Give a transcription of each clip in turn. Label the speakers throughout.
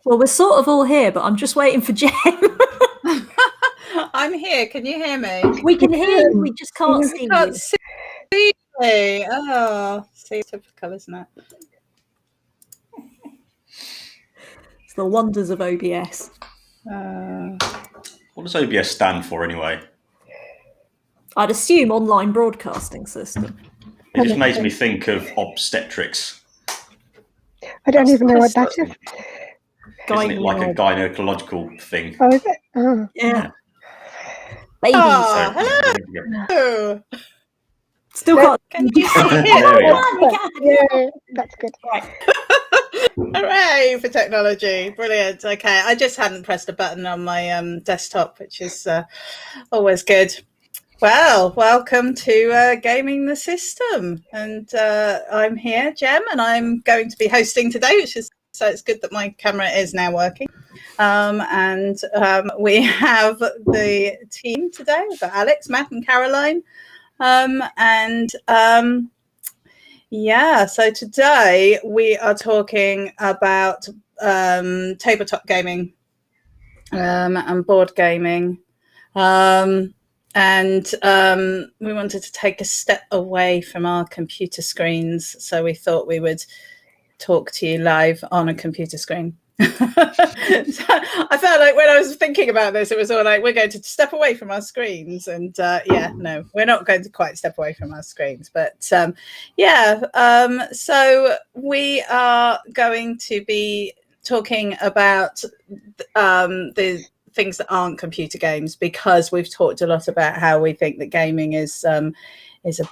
Speaker 1: Well, we're sort of all here, but I'm just waiting for Jem.
Speaker 2: I'm here. Can you hear me?
Speaker 1: We can hear you. We just can't see you.
Speaker 2: See me. Oh, see, it's typical, isn't it?
Speaker 1: It's the wonders of OBS.
Speaker 3: What does OBS stand for anyway?
Speaker 1: I'd assume online broadcasting system.
Speaker 3: It just makes me think of obstetrics.
Speaker 4: I don't even know what that is.
Speaker 3: Isn't it like a gynecological thing?
Speaker 4: Oh, is it? Oh.
Speaker 1: Yeah. Babies.
Speaker 2: Oh, hello.
Speaker 1: Still got.
Speaker 2: Can you see
Speaker 4: Yeah, that's good.
Speaker 1: Right.
Speaker 2: Hooray for technology. Brilliant. Okay. I just hadn't pressed a button on my desktop, which is always good. Well, welcome to Gaming the System. And I'm here, Jem, and I'm going to be hosting today, so it's good that my camera is now working. And we have the team today. We've got Alex, Matt, and Caroline. So today we are talking about tabletop gaming and board gaming. We wanted to take a step away from our computer screens, so we thought we would talk to you live on a computer screen. So I felt like when I was thinking about this, it was all like, we're going to step away from our screens, and no, we're not going to quite step away from our screens, but so we are going to be talking about the things that aren't computer games, because we've talked a lot about how we think that gaming is a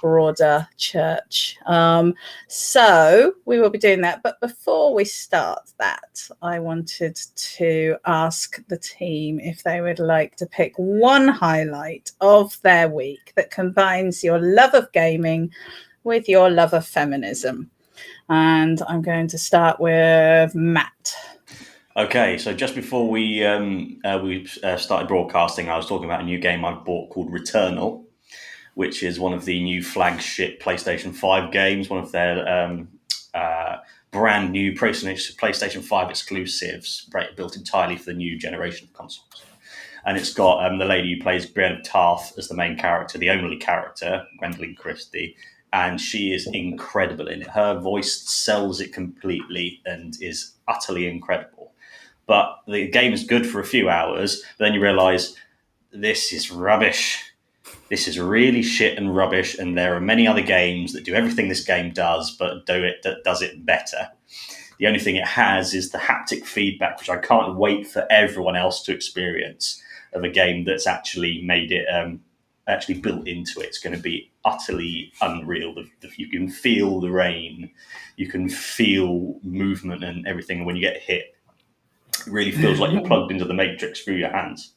Speaker 2: broader church. So we will be doing that. But before we start that, I wanted to ask the team if they would like to pick one highlight of their week that combines your love of gaming with your love of feminism. And I'm going to start with Matt.
Speaker 3: Okay, so just before we started broadcasting, I was talking about a new game I've bought called Returnal, which is one of the new flagship PlayStation 5 games, one of their brand new PlayStation 5 exclusives, built entirely for the new generation of consoles. And it's got the lady who plays Brienne of Tarth as the main character, the only character, Gwendolyn Christie, and she is incredible in it. Her voice sells it completely and is utterly incredible. But the game is good for a few hours, but then you realise this is rubbish. This is really shit and rubbish, and there are many other games that do everything this game does, but does it better. The only thing it has is the haptic feedback, which I can't wait for everyone else to experience, of a game that's actually made it actually built into it. It's going to be utterly unreal. You can feel the rain, you can feel movement and everything. And when you get hit, it really feels like you're plugged into the Matrix through your hands.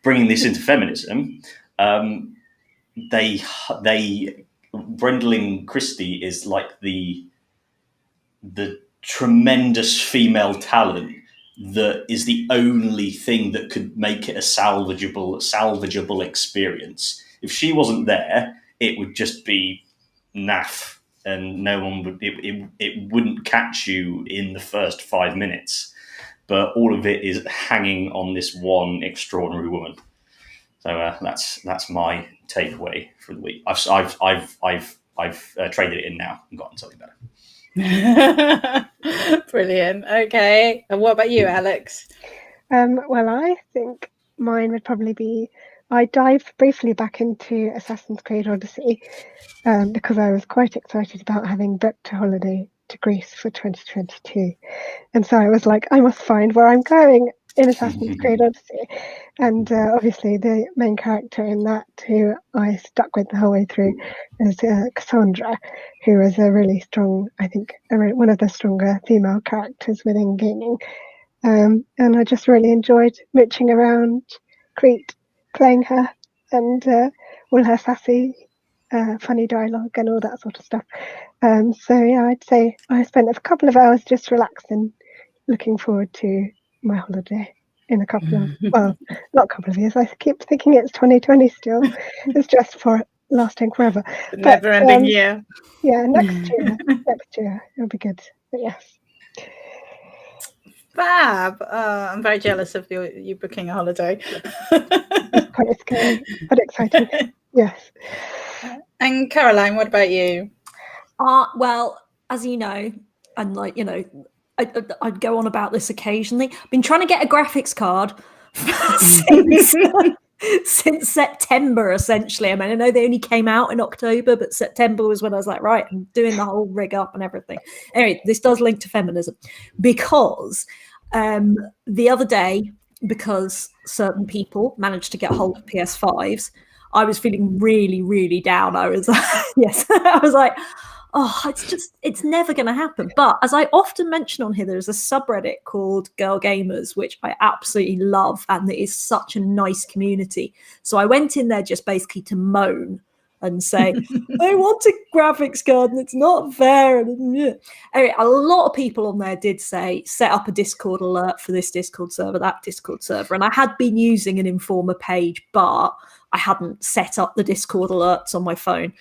Speaker 3: Bringing this into feminism, Gwendolyn Christie is like the tremendous female talent that is the only thing that could make it a salvageable experience. If she wasn't there, it would just be naff, and no one would. It wouldn't catch you in the first 5 minutes. But all of it is hanging on this one extraordinary woman. So that's my takeaway for the week. I've traded it in now and gotten something better.
Speaker 2: Brilliant. Okay. And what about you, Alex?
Speaker 4: Well, I think mine would probably be, I dived briefly back into Assassin's Creed Odyssey because I was quite excited about having booked a holiday to Greece for 2022. And so I was like, I must find where I'm going in Assassin's Creed Odyssey. And obviously the main character in that, who I stuck with the whole way through, is Cassandra, who is a really strong, I think, one of the stronger female characters within gaming. And I just really enjoyed mooching around Crete, playing her, and all her sassy, funny dialogue and all that sort of stuff. So yeah, I'd say I spent a couple of hours just relaxing, looking forward to my holiday in a couple of, well, not a couple of years. I keep thinking it's 2020 still. It's just for lasting forever.
Speaker 2: Never-ending year.
Speaker 4: Yeah, next year it'll be good. But yes.
Speaker 2: Fab. I'm very jealous of you booking a holiday.
Speaker 4: It's quite scary, but exciting. Yes.
Speaker 2: And Caroline, what about you?
Speaker 1: Well, as you know, and like, you know, I'd go on about this occasionally. I've been trying to get a graphics card since September, essentially. I mean, I know they only came out in October, but September was when I was like, right, I'm doing the whole rig up and everything. Anyway, this does link to feminism, because the other day, because certain people managed to get hold of PS5s, I was feeling really, really down. I was yes, I was like, oh, it's never going to happen. But as I often mention on here, there's a subreddit called Girl Gamers, which I absolutely love, and it is such a nice community. So I went in there just basically to moan and say, I want a graphics card and it's not fair. Anyway, a lot of people on there did say, set up a Discord alert for this Discord server, that Discord server. And I had been using an Informer page, but I hadn't set up the Discord alerts on my phone.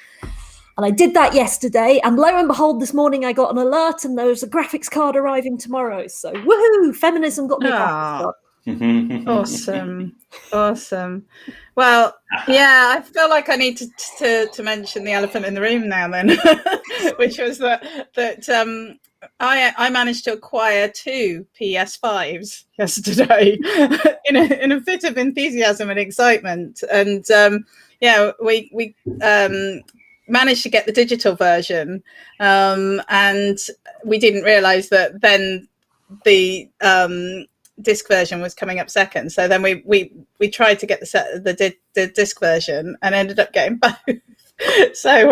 Speaker 1: And I did that yesterday, and lo and behold, this morning I got an alert and there was a graphics card arriving tomorrow. So woohoo, feminism got me a graphics card.
Speaker 2: Awesome. Well, yeah, I feel like I need to mention the elephant in the room now then, which was that I managed to acquire 2 PS5s yesterday in a fit of enthusiasm and excitement. And we managed to get the digital version, and we didn't realize that then the disc version was coming up second. So then we tried to get the disc version and ended up getting both. So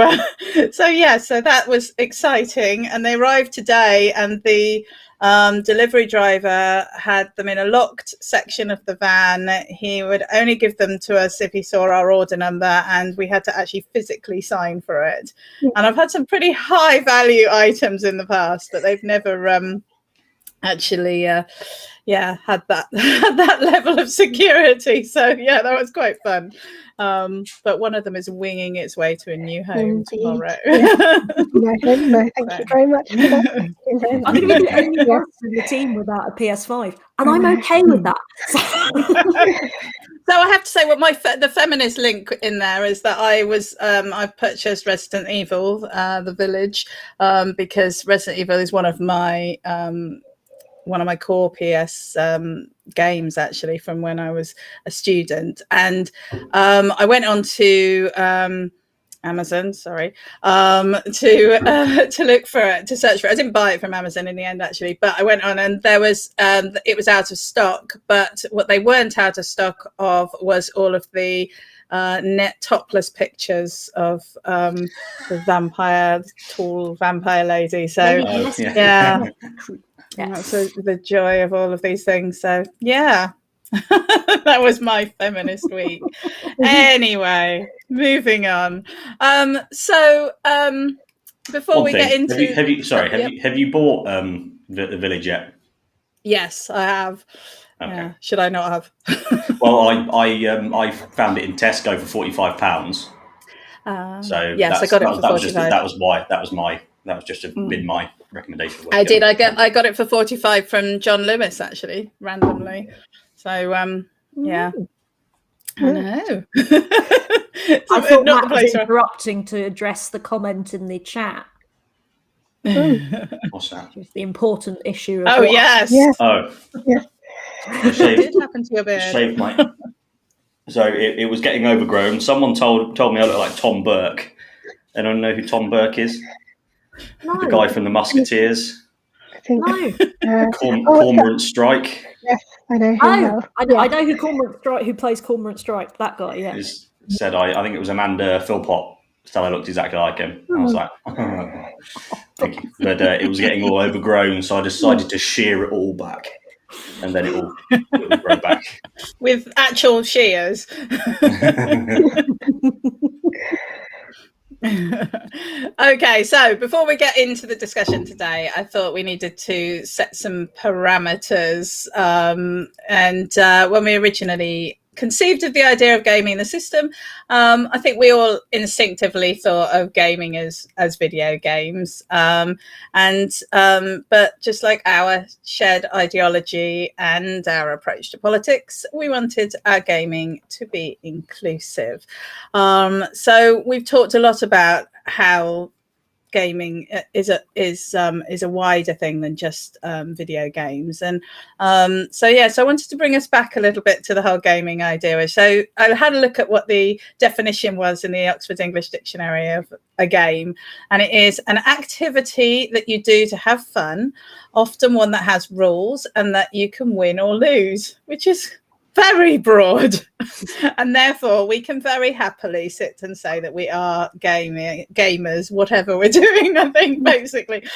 Speaker 2: that was exciting, and they arrived today, and the delivery driver had them in a locked section of the van. He would only give them to us if he saw our order number, and we had to actually physically sign for it. And I've had some pretty high value items in the past, but they've never actually had that level of security. So yeah, that was quite fun. But one of them is winging its way to a new home tomorrow.
Speaker 4: No, thank you very much for that.
Speaker 1: I'm going to be the only person in the team without a PS5, and I'm okay with that.
Speaker 2: So I have to say, what the feminist link in there is that I purchased Resident Evil, the Village, because Resident Evil is one of my core PS games, actually, from when I was a student. And I went on to Amazon, to look for it, to search for it. I didn't buy it from Amazon in the end, actually, but I went on, and there was it was out of stock. But what they weren't out of stock of was all of the net topless pictures of the tall vampire lady. So yeah.
Speaker 1: Yes.
Speaker 2: So the joy of all of these things. So yeah, that was my feminist week. Anyway, moving on. Before we get into,
Speaker 3: have you bought the Village yet?
Speaker 2: Yes, I have.
Speaker 3: Okay.
Speaker 2: Yeah. Should I not have?
Speaker 3: Well, I found it in Tesco for £45. So
Speaker 2: yes, I got it for 45.
Speaker 3: That was just been my recommendation.
Speaker 2: I did. I got it for 45 from John Lewis, actually, randomly. So yeah, I know.
Speaker 1: I thought Matt was interrupting to address the comment in the chat.
Speaker 3: What's that?
Speaker 1: Just the important issue.
Speaker 2: Of yes.
Speaker 3: Oh,
Speaker 4: yes.
Speaker 2: It did happen to your beard.
Speaker 3: Shaved my. So it was getting overgrown. Someone told me I look like Tom Burke. Anyone know who Tom Burke is?
Speaker 1: No.
Speaker 3: The guy from the Musketeers.
Speaker 4: I think
Speaker 3: Cormorant Strike.
Speaker 4: Yes, I know.
Speaker 1: I know who plays Cormorant Strike. That guy, yeah.
Speaker 3: Said I think it was Amanda Philpott. Stella looked exactly like him. I was like, thank you. But it was getting all overgrown, so I decided to shear it all back, and then it will grow back
Speaker 2: with actual shears. Okay, so before we get into the discussion today, I thought we needed to set some parameters. And when we originally conceived of the idea of gaming the system, I think we all instinctively thought of gaming as video games, but just like our shared ideology and our approach to politics, we wanted our gaming to be inclusive. So we've talked a lot about how gaming is a wider thing than just video games, and so I wanted to bring us back a little bit to the whole gaming idea. So I had a look at what the definition was in the Oxford English Dictionary of a game, and it is an activity that you do to have fun, often one that has rules and that you can win or lose, which is very broad. And therefore we can very happily sit and say that we are gamers, whatever we're doing, I think, basically.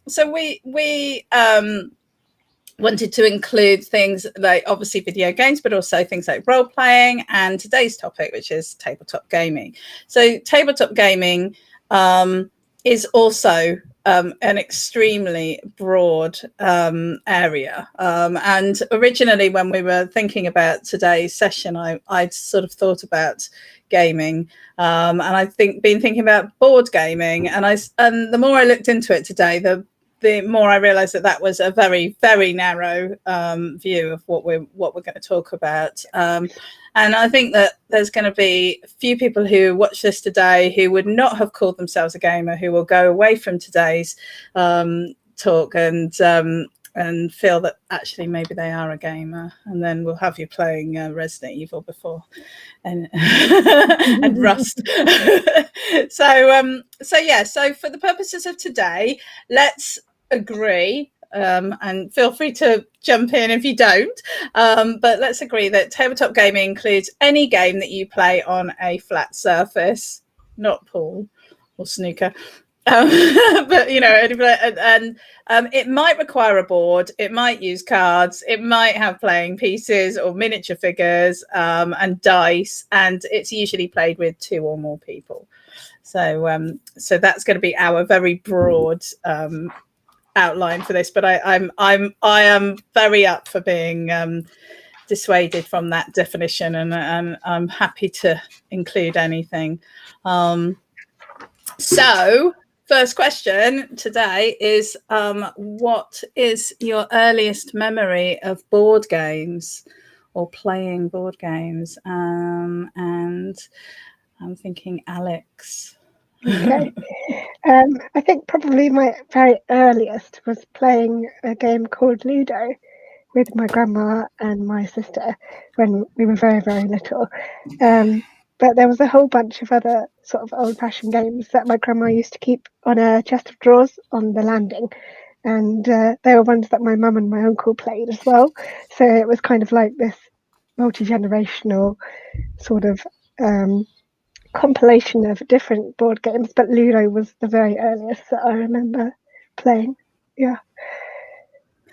Speaker 2: So we wanted to include things like obviously video games, but also things like role playing, and today's topic, which is tabletop gaming. So tabletop gaming is also an extremely broad area. And originally, when we were thinking about today's session, I'd sort of thought about gaming, and I've been thinking about board gaming. And the more I looked into it today, the more I realised that was a very, very narrow view of what we're going to talk about. And I think that there's going to be a few people who watch this today who would not have called themselves a gamer, who will go away from today's talk and feel that actually maybe they are a gamer. And then we'll have you playing Resident Evil before and and Rust. So for the purposes of today, let's agree, and feel free to jump in if you don't, but let's agree that tabletop gaming includes any game that you play on a flat surface, not pool or snooker, but and it might require a board, it might use cards, it might have playing pieces or miniature figures, and dice, and it's usually played with 2 or more people. So that's going to be our very broad outline for this, but I am very up for being dissuaded from that definition, and I'm happy to include anything. So first question today is, what is your earliest memory of board games or playing board games? And I'm thinking Alex.
Speaker 4: Okay. I think probably my very earliest was playing a game called Ludo with my grandma and my sister when we were very, very little. But there was a whole bunch of other sort of old-fashioned games that my grandma used to keep on a chest of drawers on the landing. And they were ones that my mum and my uncle played as well. So it was kind of like this multi-generational sort of compilation of different board games, but Ludo was the very earliest that I remember playing. Yeah.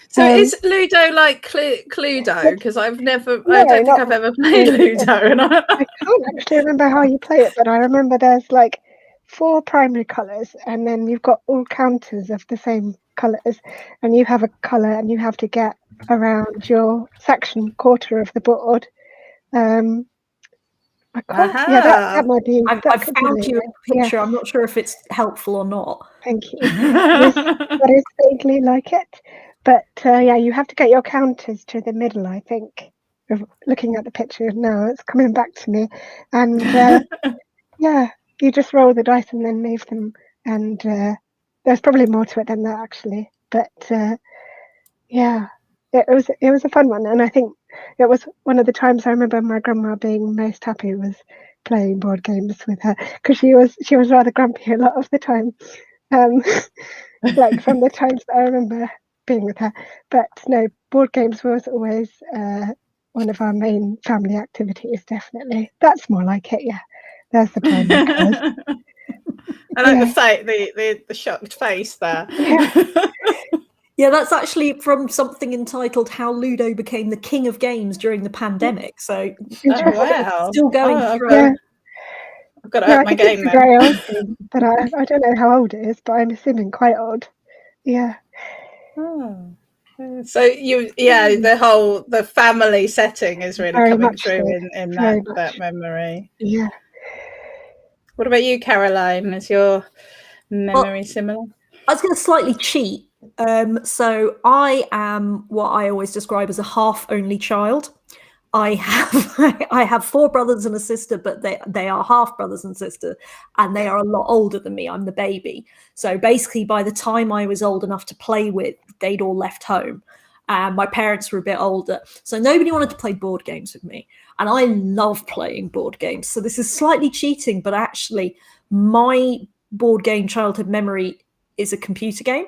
Speaker 2: So is Ludo like Cluedo? Because I don't think I've ever played Ludo. And I
Speaker 4: can't actually remember how you play it, but I remember there's like 4 primary colours, and then you've got all counters of the same colours, and you have a colour and you have to get around your section quarter of the board. I can't. Yeah, that might be.
Speaker 1: I've found you a picture. Yeah. I'm not sure if it's helpful or not.
Speaker 4: Thank you. That is vaguely like it, but you have to get your counters to the middle. I think. Looking at the picture now, it's coming back to me, and you just roll the dice and then move them. And there's probably more to it than that, actually. But it was a fun one, and I think it was one of the times I remember my grandma being most happy was playing board games with her, because she was rather grumpy a lot of the time, like from the times that I remember being with her. But no, board games was always one of our main family activities. Definitely, that's more like it. Yeah, there's the primary colours.
Speaker 2: I like the shocked face there.
Speaker 4: Yeah.
Speaker 1: Yeah, that's actually from something entitled "How Ludo Became the King of Games During the Pandemic." So,
Speaker 2: wow,
Speaker 1: still going through.
Speaker 4: Yeah.
Speaker 2: I've got to up my game then.
Speaker 4: Very old thing, but I don't know how old it is, but I'm assuming quite old. Yeah.
Speaker 2: Oh, So the family setting is really
Speaker 4: Very
Speaker 2: coming
Speaker 4: much
Speaker 2: through
Speaker 4: so.
Speaker 2: in
Speaker 4: Very
Speaker 2: that
Speaker 4: much.
Speaker 2: memory.
Speaker 4: Yeah.
Speaker 2: What about you, Caroline? Is your memory similar?
Speaker 1: I was going to slightly cheat. So I am what I always describe as a half only child. I have 4 brothers and a sister, but they are half brothers and sister, and they are a lot older than me. I'm the baby. So basically, by the time I was old enough to play with, they'd all left home. And my parents were a bit older. So nobody wanted to play board games with me. And I love playing board games. So this is slightly cheating, but actually my board game childhood memory is a computer game,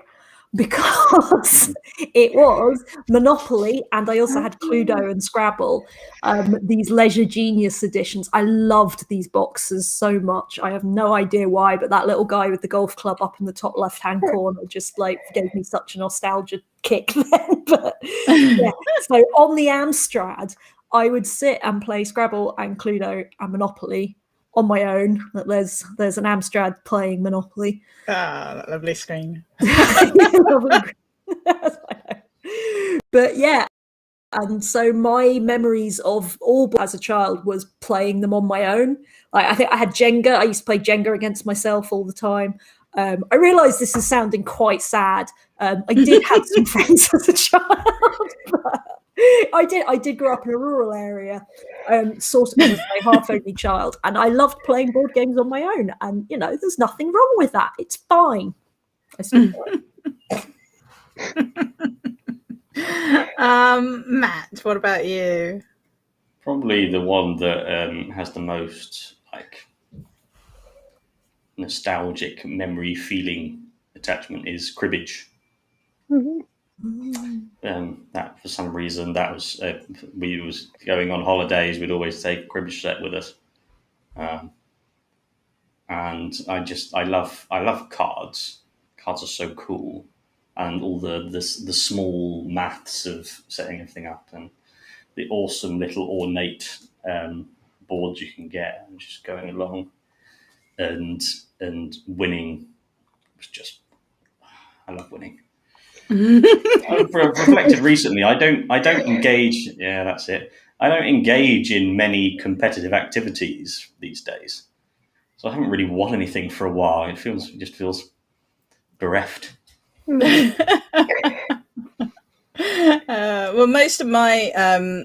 Speaker 1: because it was Monopoly, and I also had Cluedo and Scrabble, these Leisure Genius editions. I loved these boxes so much. I have no idea why, but that little guy with the golf club up in the top left-hand corner just gave me such a nostalgia kick then. But yeah, so on the Amstrad, I would sit and play Scrabble and Cluedo and Monopoly on my own. There's an Amstrad playing Monopoly.
Speaker 2: That lovely screen.
Speaker 1: But yeah, and so my memories of all as a child was playing them on my own. I think I had Jenga. I used to play Jenga against myself all the time. I realise this is sounding quite sad. I did have some friends as a child. I did grow up in a rural area, sort of as a half only child, and I loved playing board games on my own. And there's nothing wrong with that. It's fine.
Speaker 2: Matt, what about you?
Speaker 3: Probably the one that has the most nostalgic memory feeling attachment is cribbage.
Speaker 4: Mm-hmm.
Speaker 3: That for some reason that was we was going on holidays. We'd always take a cribbage set with us, and I love cards. Cards are so cool, and all the small maths of setting everything up, and the awesome little ornate boards you can get, and just going along and winning was just, I love winning. I've reflected recently. I don't engage. Yeah, that's it. I don't engage in many competitive activities these days, so I haven't really won anything for a while. It just feels bereft.
Speaker 2: Well, most of my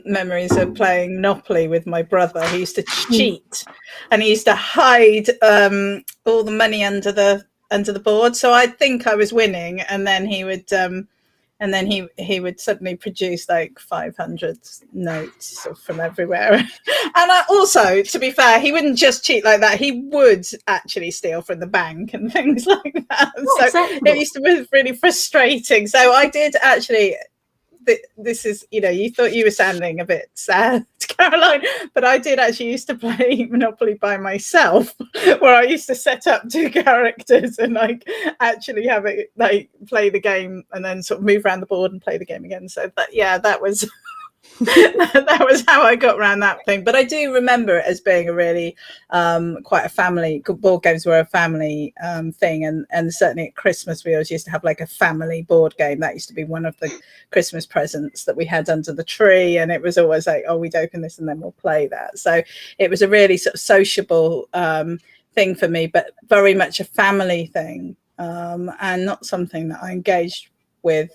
Speaker 2: memories are playing Monopoly with my brother. He used to cheat, and he used to hide all the money under the board. So I think I was winning, and then he would suddenly produce 500 notes from everywhere. And also, to be fair, he wouldn't just cheat like that. He would actually steal from the bank and things like that. It used to be really frustrating. So I did actually. This is, you thought you were sounding a bit sad, Caroline, but I did actually used to play Monopoly by myself, where I used to set up 2 characters and actually have it play the game and then sort of move around the board and play the game again. So that was that was how I got around that thing. But I do remember it as being a really quite a family. Board games were a family thing, and certainly at Christmas we always used to have a family board game. That used to be one of the Christmas presents that we had under the tree, and it was always we'd open this and then we'll play that. So it was a really sort of sociable thing for me, but very much a family thing, and not something that I engaged with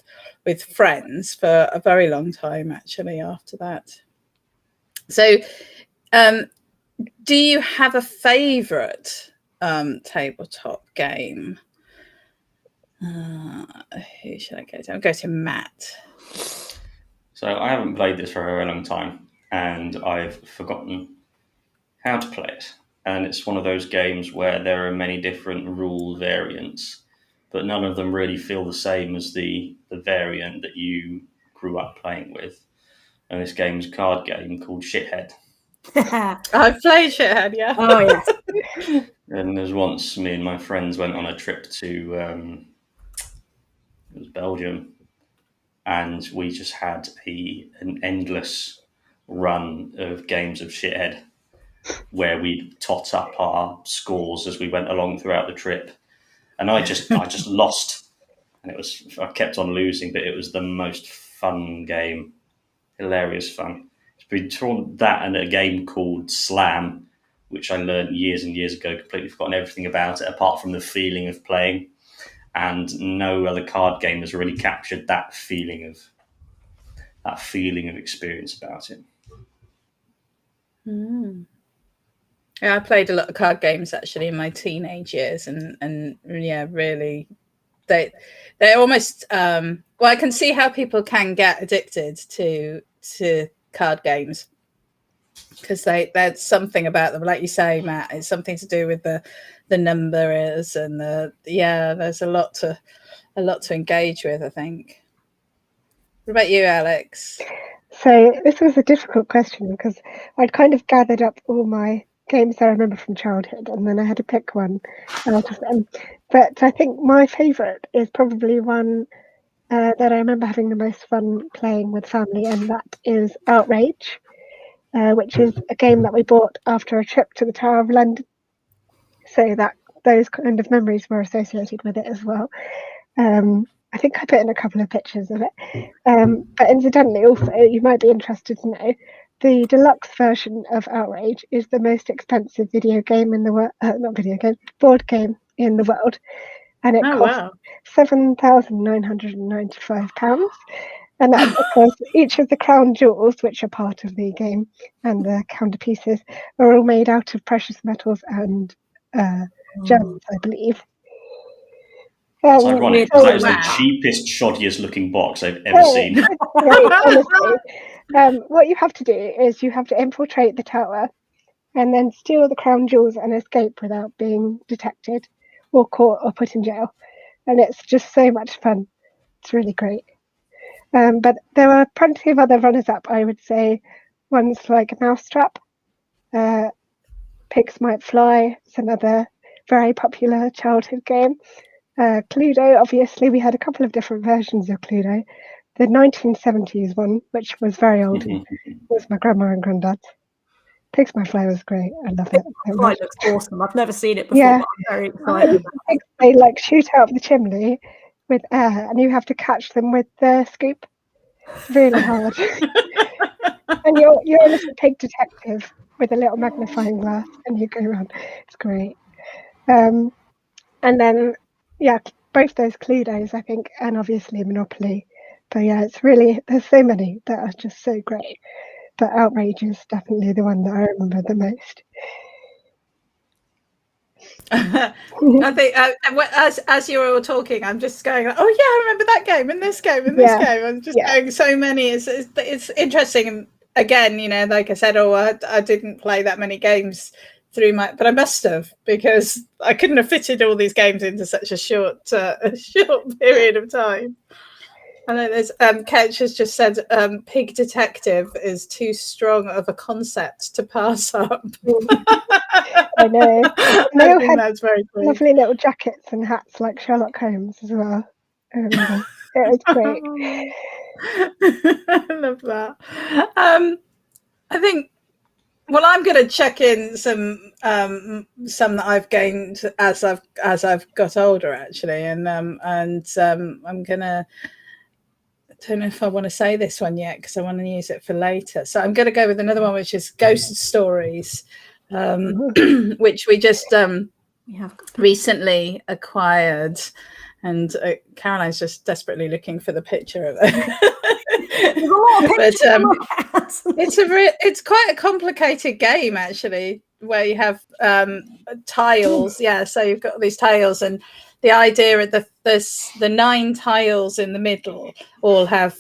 Speaker 2: friends for a very long time actually after that. So do you have a favorite tabletop game? Who should I go to? I'll go to Matt.
Speaker 3: So I haven't played this for a very long time, and I've forgotten how to play it. And it's one of those games where there are many different rule variants, but none of them really feel the same as the variant that you grew up playing with. And this game's a card game called Shithead.
Speaker 2: I've played Shithead, yeah.
Speaker 1: Oh, yes.
Speaker 3: And there's once me and my friends went on a trip to it was Belgium, and we just had an endless run of games of Shithead where we'd tot up our scores as we went along throughout the trip. And I just lost, and I kept on losing, but it was the most fun game, hilarious fun. It's between that and a game called Slam, which I learned years and years ago, completely forgotten everything about it apart from the feeling of playing. And no other card game has really captured that feeling of experience about it.
Speaker 2: Yeah, I played a lot of card games actually in my teenage years, and yeah, really, they're almost well, I can see how people can get addicted to card games because there's something about them, like you say, Matt. It's something to do with the numbers and there's a lot to engage with, I think. What about you, Alex?
Speaker 4: So this was a difficult question because I'd kind of gathered up all my games that I remember from childhood, and then I had to pick one out of them. But I think my favourite is probably one that I remember having the most fun playing with family, and that is Outrage, which is a game that we bought after a trip to the Tower of London. So that those kind of memories were associated with it as well. I think I put in a couple of pictures of it. But incidentally, also, you might be interested to know, the deluxe version of Outrage is the most expensive video game in the world, board game in the world. And it costs £7,995. And that's because each of the crown jewels, which are part of the game, and the counter pieces, are all made out of precious metals and gems, I believe.
Speaker 3: It's ironic because that is the cheapest, shoddiest looking box I've ever seen.
Speaker 4: Right, honestly. What you have to do is you have to infiltrate the tower and then steal the crown jewels and escape without being detected or caught or put in jail. And it's just so much fun. It's really great. But there are plenty of other runners-up, I would say. Ones like Mousetrap, Pigs Might Fly, it's another very popular childhood game. Cluedo, obviously, we had a couple of different versions of Cluedo. The 1970s one, which was very old, was my grandma and granddad's. Pigs Might Fly was great. I love it.
Speaker 1: Pigs Might Fly looks awesome. I've never seen it before, but I'm very excited.
Speaker 4: They like shoot out of the chimney with air, and you have to catch them with the scoop. It's really hard. And you're a little pig detective with a little magnifying glass, and you go around. It's great. And then, yeah, both those Cluedos, I think, and obviously Monopoly. But yeah, it's really, there's so many that are just so great. But Outrage is definitely the one that I remember the most.
Speaker 2: I think as you were all talking, I'm just going, oh yeah, I remember that game and this game and this game. I'm just going so many. It's interesting. And again, you know, like I said, I didn't play that many games through but I must have, because I couldn't have fitted all these games into such a short period of time. I know there's Ketch has just said Pig Detective is too strong of a concept to pass up.
Speaker 4: I know. They all had
Speaker 2: that's very cool.
Speaker 4: Lovely little jackets and hats like Sherlock Holmes as well. I remember. It was great.
Speaker 2: I love that. I think, well, I'm going to check in some that I've gained as I've got older, actually, and I'm gonna. I don't know if I want to say this one yet because I want to use it for later. So I'm going to go with another one, which is Ghost Stories, which we just recently acquired, and Caroline's just desperately looking for the picture of it. It's quite a complicated game, actually, where you have tiles. Yeah, so you've got these tiles, and the idea of the 9 tiles in the middle all have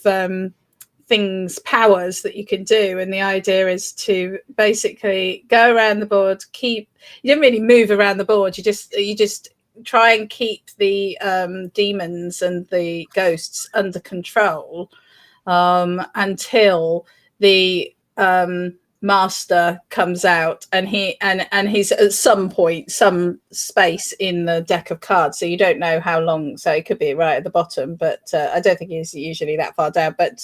Speaker 2: powers that you can do, and the idea is to basically go around the board. You don't really move around the board. You just try and keep the demons and the ghosts under control until the master comes out, and he's at some point, some space in the deck of cards, so you don't know how long, so it could be right at the bottom, but I don't think he's usually that far down, but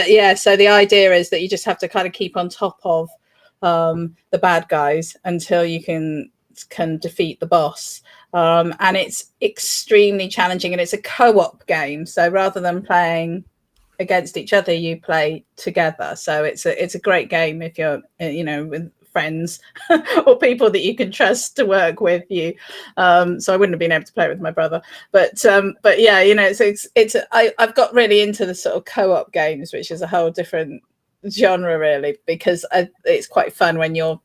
Speaker 2: yeah, so the idea is that you just have to kind of keep on top of the bad guys until you can defeat the boss, and it's extremely challenging, and it's a co-op game, so rather than playing against each other, you play together. So it's a great game if you're with friends or people that you can trust to work with you. So I wouldn't have been able to play it with my brother, but yeah, I've got really into the sort of co-op games, which is a whole different genre really, because it's quite fun when you're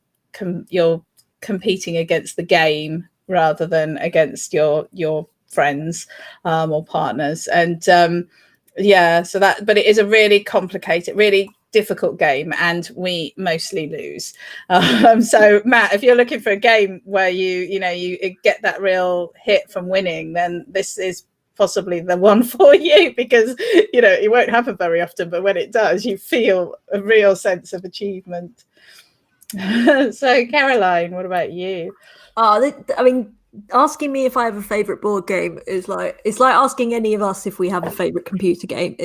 Speaker 2: competing against the game rather than against your friends or partners. And but it is a really complicated, really difficult game, and we mostly lose. So Matt, if you're looking for a game where you get that real hit from winning, then this is possibly the one for you, because it won't happen very often, but when it does, you feel a real sense of achievement. So Caroline, what about you?
Speaker 1: Asking me if I have a favorite board game is like, it's like asking any of us if we have a favorite computer game.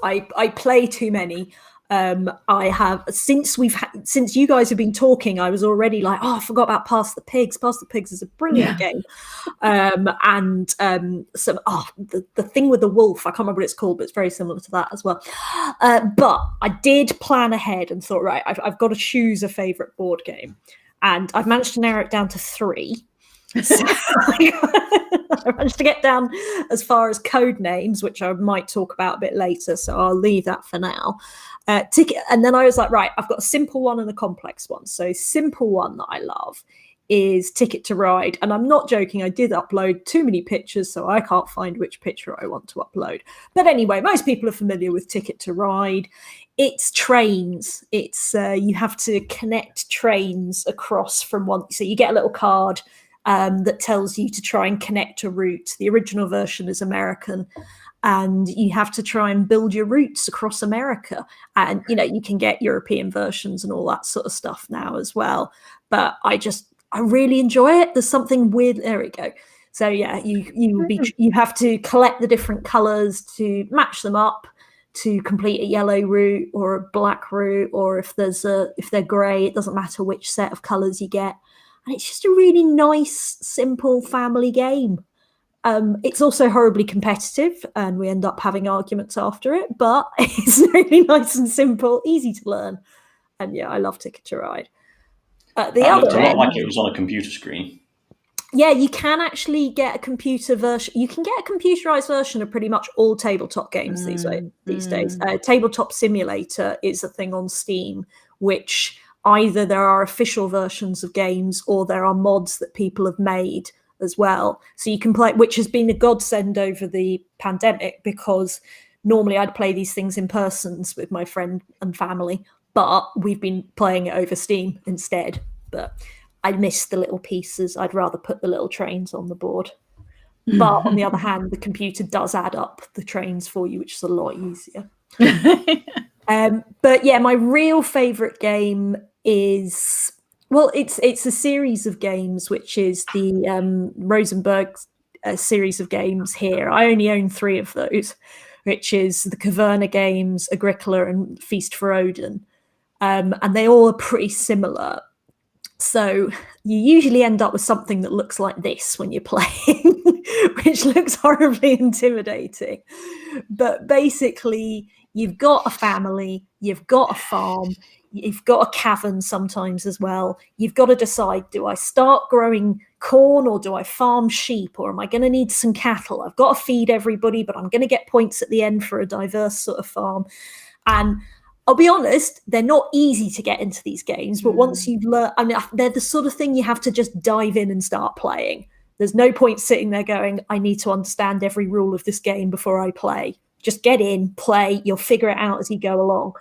Speaker 1: I play too many. I have, since you guys have been talking, I was already like, I forgot about Pass the Pigs. Pass the Pigs is a brilliant game. The thing with the wolf, I can't remember what it's called, but it's very similar to that as well. But I did plan ahead and thought, right, I've got to choose a favorite board game, and I've managed to narrow it down to 3. So I managed to get down as far as code names, which I might talk about a bit later, so I'll leave that for now. And then I was like, right, I've got a simple one and a complex one. So simple one that I love is Ticket to Ride. And I'm not joking, I did upload too many pictures, so I can't find which picture I want to upload. But anyway, most people are familiar with Ticket to Ride. It's trains. It's you have to connect trains across from one. So you get a little card that tells you to try and connect a route. The original version is American, and you have to try and build your routes across America. And you can get European versions and all that sort of stuff now as well. But I really enjoy it. There's something weird. There we go. So yeah, you have to collect the different colors to match them up to complete a yellow route or a black route, or if they're gray, it doesn't matter which set of colors you get. And it's just a really nice, simple family game. It's also horribly competitive, and we end up having arguments after it, but it's really nice and simple, easy to learn. And yeah, I love Ticket to Ride.
Speaker 3: That looked a lot like it was on a computer screen.
Speaker 1: Yeah, you can actually get a computer version. You can get a computerized version of pretty much all tabletop games these days. Tabletop Simulator is a thing on Steam, which either there are official versions of games or there are mods that people have made as well. So you can play, which has been a godsend over the pandemic, because normally I'd play these things in persons with my friend and family, but we've been playing it over Steam instead. But I miss the little pieces. I'd rather put the little trains on the board. But on the other hand, the computer does add up the trains for you, which is a lot easier. But yeah, my real favorite game is, well, it's a series of games, which is the Rosenberg series of games here. I only own 3 of those, which is the Caverna games, Agricola, and Feast for Odin. And they all are pretty similar. So you usually end up with something that looks like this when you're playing, which looks horribly intimidating. But basically, you've got a family, you've got a farm, you've got a cavern sometimes as well. You've got to decide, do I start growing corn or do I farm sheep, or am I going to need some cattle? I've got to feed everybody, but I'm going to get points at the end for a diverse sort of farm. And I'll be honest, they're not easy to get into these games, but once you've learned, I mean, they're the sort of thing you have to just dive in and start playing. There's no point sitting there going, I need to understand every rule of this game before I play. Just get in, play, you'll figure it out as you go along.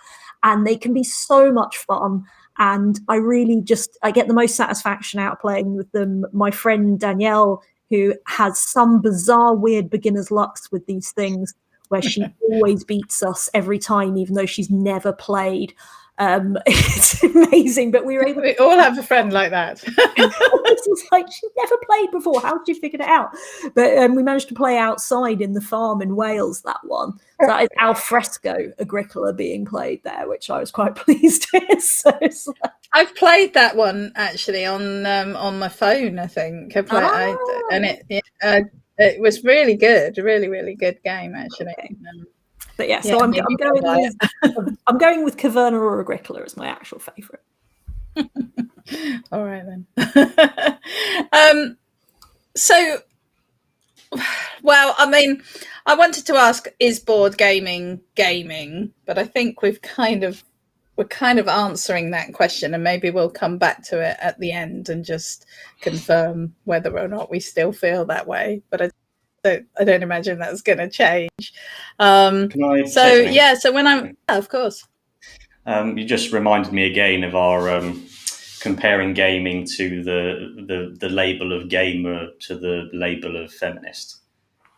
Speaker 1: And they can be so much fun. And I get the most satisfaction out of playing with them. My friend Danielle, who has some bizarre, weird beginner's lucks with these things, where she always beats us every time, even though she's never played. It's amazing, but we were able.
Speaker 2: We all have a friend like that.
Speaker 1: It's like, she never played before. How did you figure it out? But we managed to play outside in the farm in Wales. That one, so that is al fresco Agricola being played there, which I was quite pleased with. So
Speaker 2: I've played that one actually on my phone. I think it was really good, really good game actually. Okay.
Speaker 1: But yeah, so I'm going with Caverna or Agricola as my actual favourite.
Speaker 2: All right then. So, well, I mean, I wanted to ask, is board gaming? But I think we're kind of answering that question, and maybe we'll come back to it at the end and just confirm whether or not we still feel that way. But I don't imagine that's going to change. So when of course.
Speaker 3: You just reminded me again of our comparing gaming to the label of gamer to the label of feminist.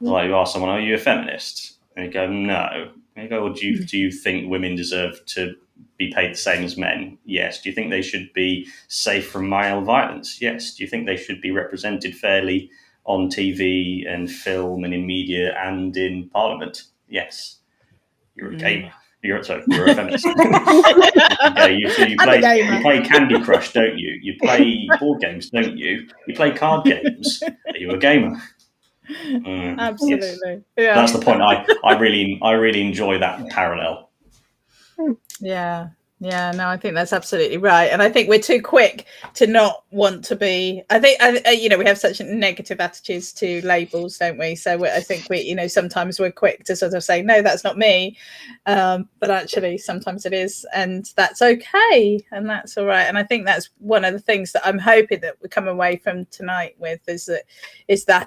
Speaker 3: Like you ask someone, "Are you a feminist?" And you go, "No." And you go, "Well, do you think women deserve to be paid the same as men?" Yes. Do you think they should be safe from male violence? Yes. Do you think they should be represented fairly on TV and film and in media and in Parliament? Yes. You're a gamer. You're a feminist. Okay, you play Candy Crush, don't you? You play board games, don't you? You play card games. Are you a gamer?
Speaker 2: Absolutely.
Speaker 3: Yes.
Speaker 2: Yeah.
Speaker 3: That's the point. I really enjoy that parallel.
Speaker 2: Yeah. No, I think that's absolutely right, and I think we're too quick to not want to be. I think we have such negative attitudes to labels, don't we? So I think we, sometimes we're quick to sort of say, no, that's not me, but actually sometimes it is, and that's okay, and that's all right. And I think that's one of the things that I'm hoping that we come away from tonight with is that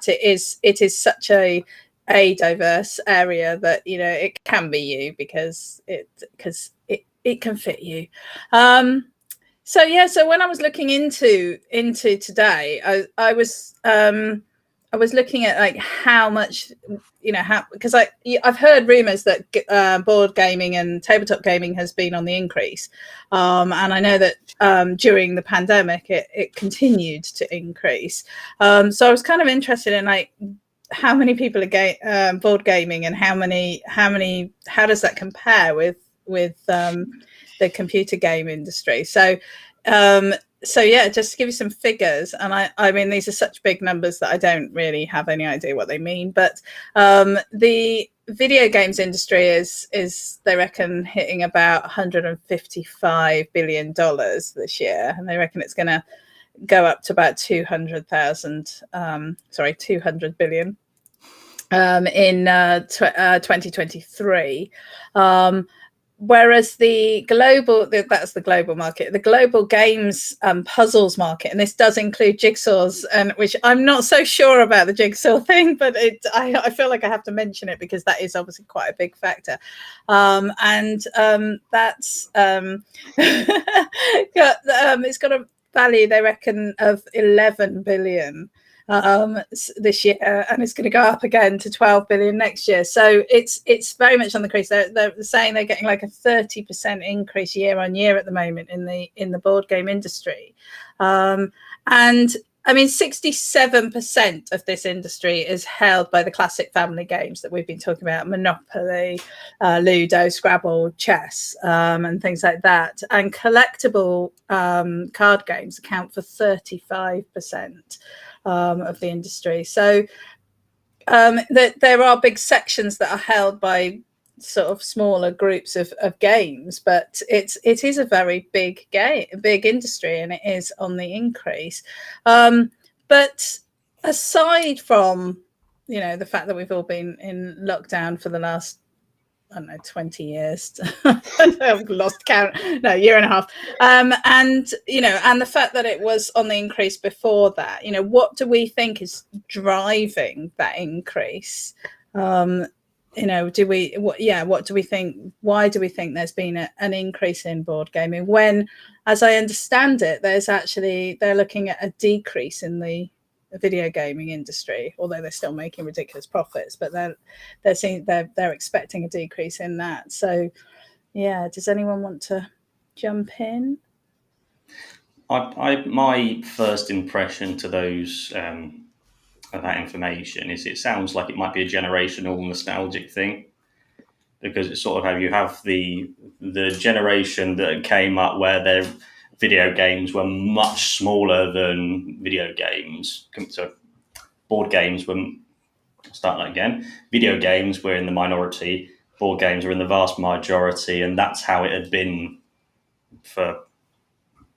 Speaker 2: it is such a diverse area that it can be you because it can fit you. So when I was looking into today, I was looking at like how much, because I've heard rumors that board gaming and tabletop gaming has been on the increase, and I know that during the pandemic it continued to increase. So I was kind of interested in like how many people are board gaming, and how does that compare with the computer game industry? So just to give you some figures, and I mean these are such big numbers that I don't really have any idea what they mean, but the video games industry is they reckon hitting about $155 billion this year, and they reckon it's going to go up to about 200 billion in 2023. Whereas that's the global market, the global games puzzles market, and this does include jigsaws, and which I'm not so sure about the jigsaw thing, but I feel like I have to mention it because that is obviously quite a big factor, and that's it's got a value, they reckon, of 11 billion this year, and it's going to go up again to 12 billion next year. So it's very much on the increase. They're saying they're getting like a 30% increase year on year at the moment in the board game industry, and I mean 67% of this industry is held by the classic family games that we've been talking about: Monopoly, Ludo, Scrabble, chess, and things like that. And collectible card games account for 35% of the industry. So there are big sections that are held by sort of smaller groups of games, but it is a very big industry, and it is on the increase. But aside from the fact that we've all been in lockdown for the last 20 years, I've lost count, year and a half, and the fact that it was on the increase before that, what do we think is driving that increase? What do we think? Why do we think there's been an increase in board gaming when, as I understand it, they're looking at a decrease in the video gaming industry, although they're still making ridiculous profits, but they're expecting a decrease in that. So does anyone want to jump in?
Speaker 3: My first impression to those of that information is it sounds like it might be a generational nostalgic thing, because it's sort of how you have the generation that came up where their video games were much smaller than video games. So board games were, start that again. Video games were in the minority. board games are in the vast majority, and that's how it had been for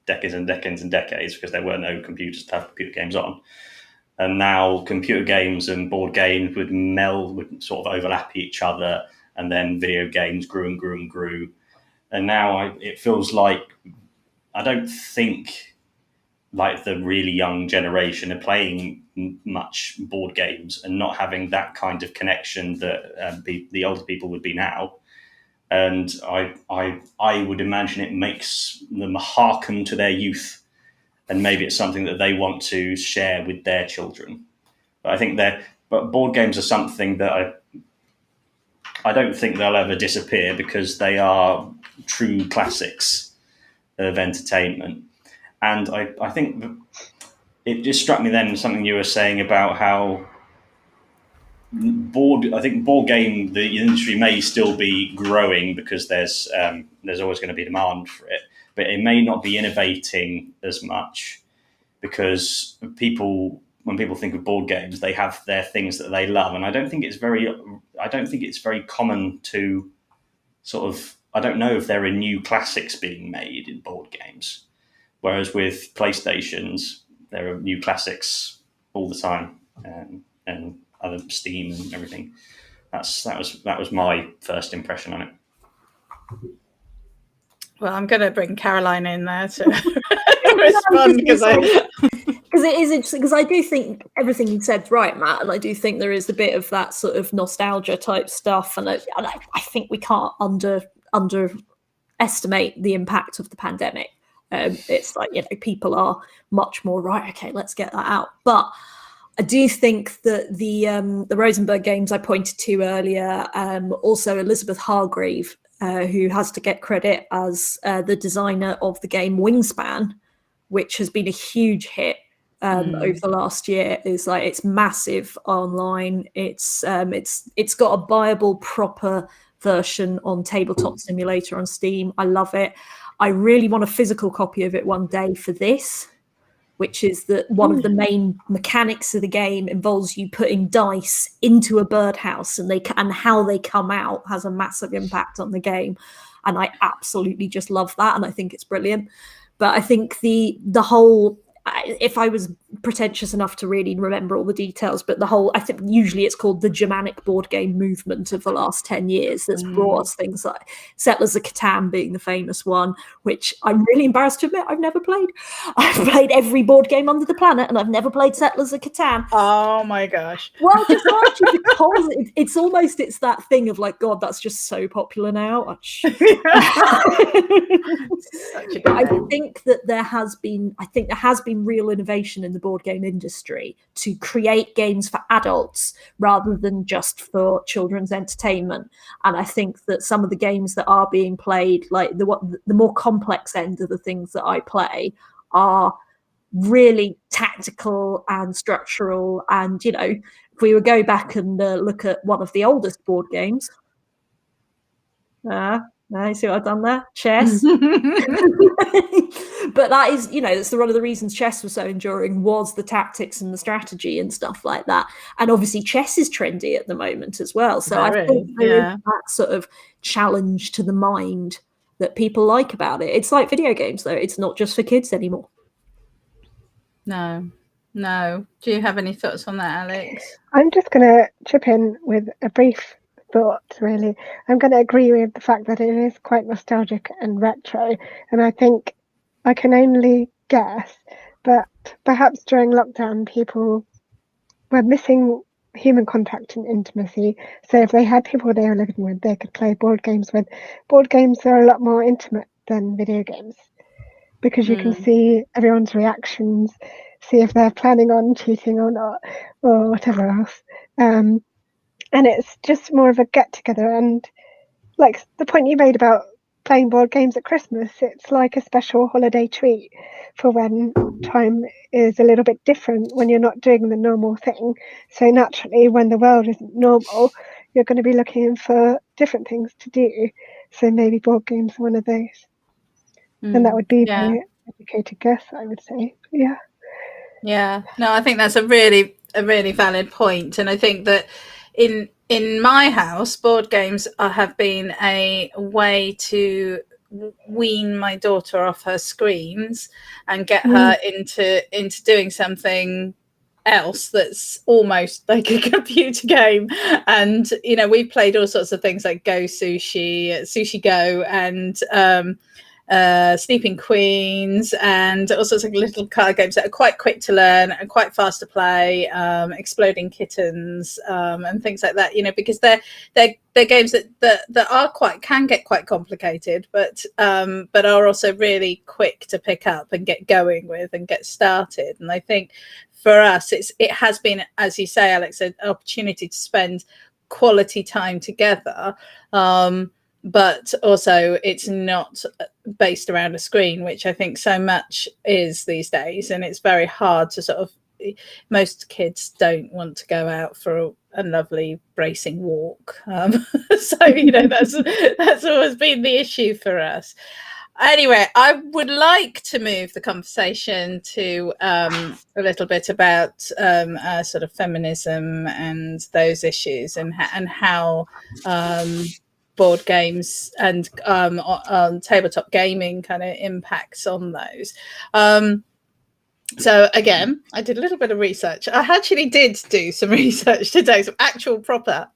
Speaker 3: decades and decades and decades, because there were no computers to have computer games on. And now computer games and board games would sort of overlap each other, and then video games grew and grew and grew. And now it feels like, I don't think like the really young generation are playing much board games and not having that kind of connection that the older people would be now. And I would imagine it makes them hearken to their youth, and maybe it's something that they want to share with their children. But I think but board games are something that I don't think they'll ever disappear, because they are true classics of entertainment. And I think it just struck me then something you were saying about how board game, the industry may still be growing because there's always going to be demand for it, but it may not be innovating as much, because when people think of board games, they have their things that they love. And I don't think it's very common to sort of, I don't know if there are new classics being made in board games. Whereas with PlayStations, there are new classics all the time, and other Steam and everything. That was my first impression on it.
Speaker 2: Well, I'm going to bring Caroline in there to respond, because
Speaker 1: it is interesting, because I do think everything you said's right, Matt, and I do think there is a bit of that sort of nostalgia type stuff, and I think we can't underestimate the impact of the pandemic. It's like, people are much more right. Okay, let's get that out. But I do think that the Rosenberg games I pointed to earlier, also Elizabeth Hargrave, who has to get credit as the designer of the game Wingspan, which has been a huge hit over the last year. Is like, it's massive online. It's got a viable, proper version on Tabletop Simulator on Steam. I love it. I really want a physical copy of it one day for this, which is that one of the main mechanics of the game involves you putting dice into a birdhouse, and how they come out has a massive impact on the game. And I absolutely just love that, and I think it's brilliant. But I think the whole, if I was pretentious enough to really remember all the details, but I think usually it's called the Germanic board game movement of the last 10 years that's brought us things like Settlers of Catan being the famous one, which I'm really embarrassed to admit I've never played. I've played every board game under the planet, and I've never played Settlers of Catan.
Speaker 2: Oh my gosh.
Speaker 1: Well, just largely because it's that thing of like, God, that's just so popular now. I think there has been real innovation in the board game industry to create games for adults rather than just for children's entertainment. And I think that some of the games that are being played, like the more complex end of the things that I play, are really tactical and structural. And if we would go back and look at one of the oldest board games, you see what I've done there? Chess. But that is, that's one of the reasons chess was so enduring, was the tactics and the strategy and stuff like that. And obviously chess is trendy at the moment as well. So I think there is that sort of challenge to the mind that people like about it. It's like video games, though. It's not just for kids anymore.
Speaker 2: No. Do you have any thoughts on that, Alex?
Speaker 4: I'm just going to chip in with a brief thought, really. I'm going to agree with the fact that it is quite nostalgic and retro, and I think I can only guess, but perhaps during lockdown people were missing human contact and intimacy, so if they had people they were living with, they could play board games with. Board games are a lot more intimate than video games, because you can see everyone's reactions, see if they're planning on cheating or not, or whatever else. And it's just more of a get-together. And like the point you made about playing board games at Christmas, it's like a special holiday treat for when time is a little bit different, when you're not doing the normal thing. So naturally, when the world isn't normal, you're going to be looking for different things to do. So maybe board games are one of those. And that would be my educated guess, I would say. Yeah.
Speaker 2: No, I think that's a really valid point. And I think that in in my house, board games have been a way to wean my daughter off her screens and get her into doing something else that's almost like a computer game. And we played all sorts of things like Go Sushi, Sushi Go, and Sleeping Queens, and all sorts of little card games that are quite quick to learn and quite fast to play, Exploding Kittens, and things like that, because they're games that can get quite complicated, but are also really quick to pick up and get going with and get started. And I think for us, it has been, as you say, Alex, an opportunity to spend quality time together. But also it's not based around a screen, which I think so much is these days. And it's very hard to most kids don't want to go out for a lovely bracing walk. So, that's always been the issue for us. Anyway, I would like to move the conversation to a little bit about sort of feminism and those issues, and how board games and tabletop gaming kind of impacts on those. So again, I did a little bit of research. I actually did do some research today, some actual proper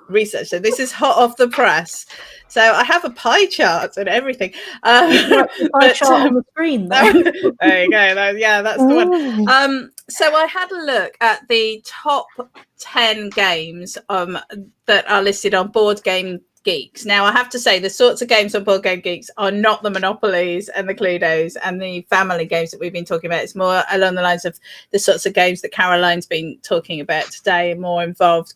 Speaker 2: research. So this is hot off the press. So I have a pie chart and everything.
Speaker 1: Pie chart on the screen.
Speaker 2: There you go. Yeah, that's the one. So I had a look at the top 10 games that are listed on Board Game Geeks. Now, I have to say, the sorts of games on Board Game Geeks are not the Monopolies and the Cluedos and the family games that we've been talking about. It's more along the lines of the sorts of games that Caroline's been talking about today, more involved,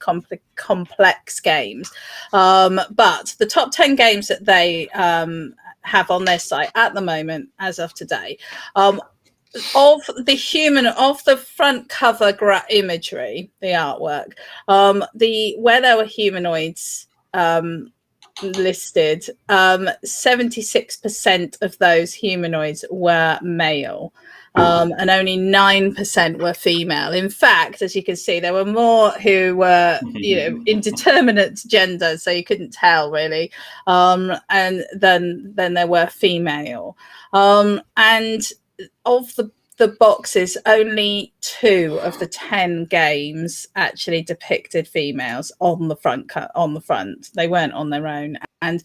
Speaker 2: complex games. But the top 10 games that they have on their site at the moment, as of today, of the front cover imagery, the artwork, where there were humanoids listed, 76% of those humanoids were male, and only 9% were female. In fact, as you can see, there were more who were indeterminate gender, so you couldn't tell really, and then there were female, and of the boxes, only 2 of the 10 games actually depicted females on the front. They weren't on their own, and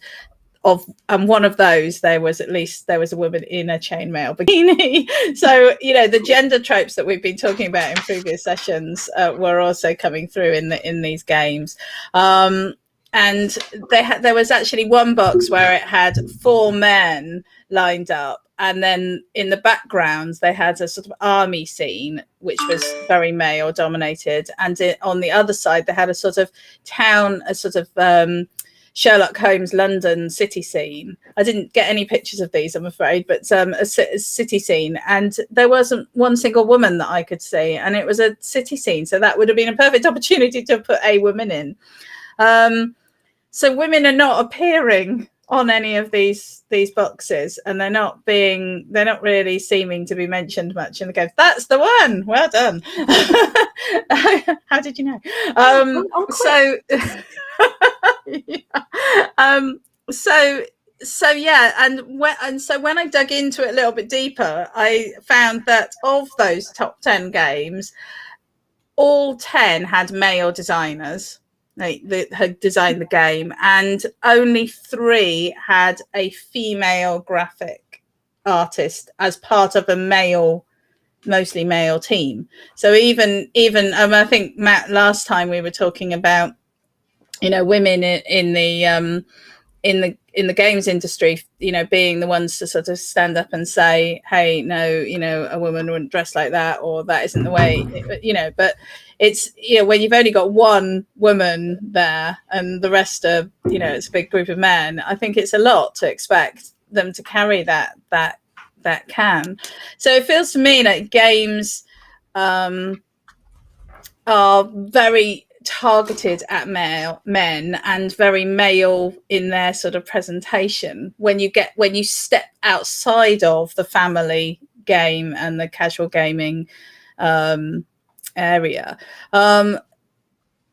Speaker 2: one of those there was a woman in a chainmail bikini. So the gender tropes that we've been talking about in previous sessions were also coming through in these games. And there was actually one box where it had 4 men lined up, and then in the background they had a sort of army scene which was very male dominated, and on the other side they had a sort of town, a sort of Sherlock Holmes London city scene. I didn't get any pictures of these, I'm afraid, but a city scene, and there wasn't one single woman that I could see, and it was a city scene, so that would have been a perfect opportunity to put a woman in. So women are not appearing on any of these boxes, and they're not really seeming to be mentioned much in the game. That's the one. Well done. How did you know? So when I dug into it a little bit deeper, I found that of those top 10 games, all 10 had male designers that had designed the game, and only 3 had a female graphic artist as part of a mostly male team. So even I think, Matt, last time we were talking about women in the games industry, being the ones to sort of stand up and say, hey, no, a woman wouldn't dress like that, or that isn't the way, but it's, when you've only got one woman there and the rest are, it's a big group of men, I think it's a lot to expect them to carry that can. So it feels to me like games are very targeted at men and very male in their sort of presentation. When you step outside of the family game and the casual gaming area,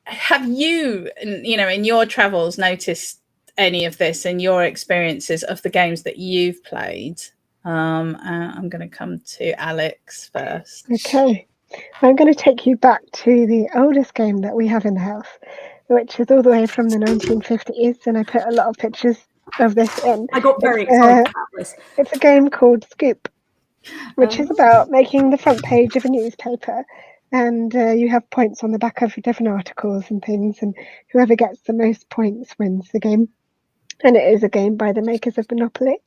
Speaker 2: have you, in your travels, noticed any of this in your experiences of the games that you've played? I'm going to come to Alex first.
Speaker 4: Okay. I'm going to take you back to the oldest game that we have in the house, which is all the way from the 1950s, and I put a lot of pictures of this in.
Speaker 1: I got very excited about this.
Speaker 4: It's a game called Scoop, which is about making the front page of a newspaper, and you have points on the back of different articles and things, and whoever gets the most points wins the game. And it is a game by the makers of Monopoly.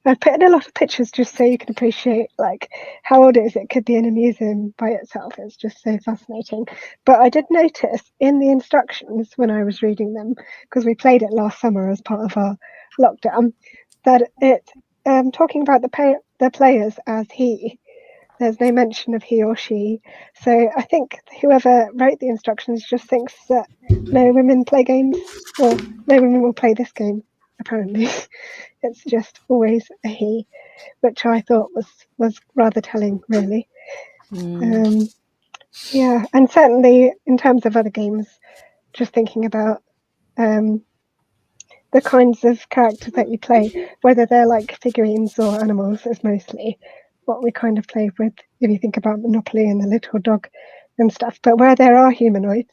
Speaker 4: I've put in a lot of pictures just so you can appreciate like how old it is. It could be in a museum by itself. It's just so fascinating. But I did notice in the instructions when I was reading them, because we played it last summer as part of our lockdown, that it talking about the players as he. There's no mention of he or she. So I think whoever wrote the instructions just thinks that no women play games, or no women will play this game, apparently. It's just always a he, which I thought was rather telling, really. Yeah, and certainly in terms of other games, just thinking about the kinds of characters that you play, whether they're like figurines or animals, is mostly what we kind of play with, if you think about Monopoly and the little dog and stuff. But where there are humanoids,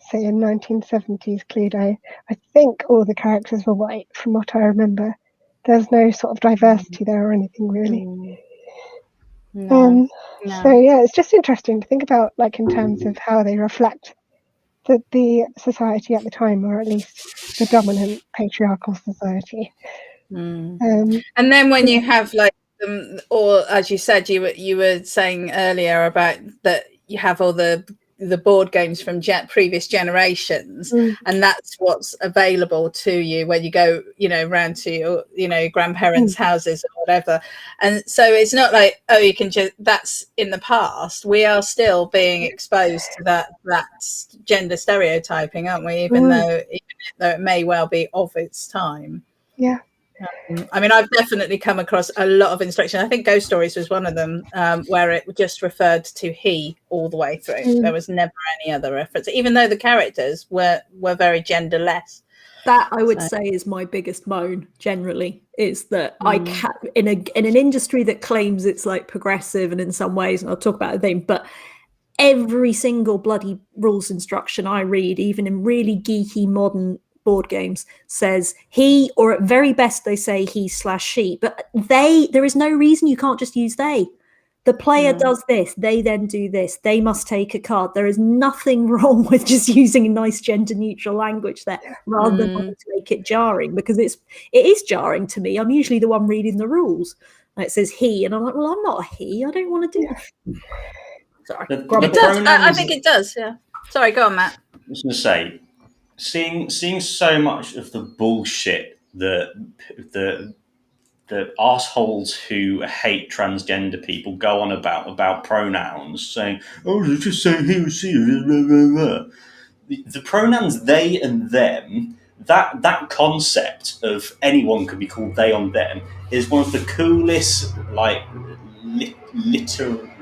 Speaker 4: say in 1970s Cluedo, I think all the characters were white from what I remember. There's no sort of diversity there or anything really.
Speaker 2: No.
Speaker 4: So yeah, it's just interesting to think about, like, in terms of how they reflect the society at the time, or at least the dominant patriarchal society.
Speaker 2: And then when you have like or as you said, you were saying earlier about that you have all the board games from previous generations, and that's what's available to you when you go around to your grandparents' houses or whatever. And so it's not like, oh, you can just, that's in the past. We are still being exposed to that gender stereotyping, aren't we, even though it may well be of its time.
Speaker 4: Yeah.
Speaker 2: I mean, I've definitely come across a lot of instruction. I think Ghost Stories was one of them, where it just referred to he all the way through. There was never any other reference, even though the characters were very genderless.
Speaker 1: That, I would say, is my biggest moan generally, is that I can't, in an industry that claims it's like progressive and in some ways, and I'll talk about the thing, but every single bloody rules instruction I read, even in really geeky modern board games, says he, or at very best they say he/she, but there is no reason you can't just use they. The player does this, they then do this, they must take a card. There is nothing wrong with just using a nice gender neutral language there, rather than to make it jarring, because it is jarring to me. I'm usually the one reading the rules and it says he, and I'm like, well, I'm not a he, I don't want to do that. Sorry.
Speaker 2: It does. I think it does, yeah. Sorry, go on, Matt.
Speaker 3: I was going to say, seeing so much of the bullshit that the assholes who hate transgender people go on about pronouns, saying, "Oh, just say he or she." The pronouns they and them, that concept of anyone can be called they on them, is one of the coolest, like,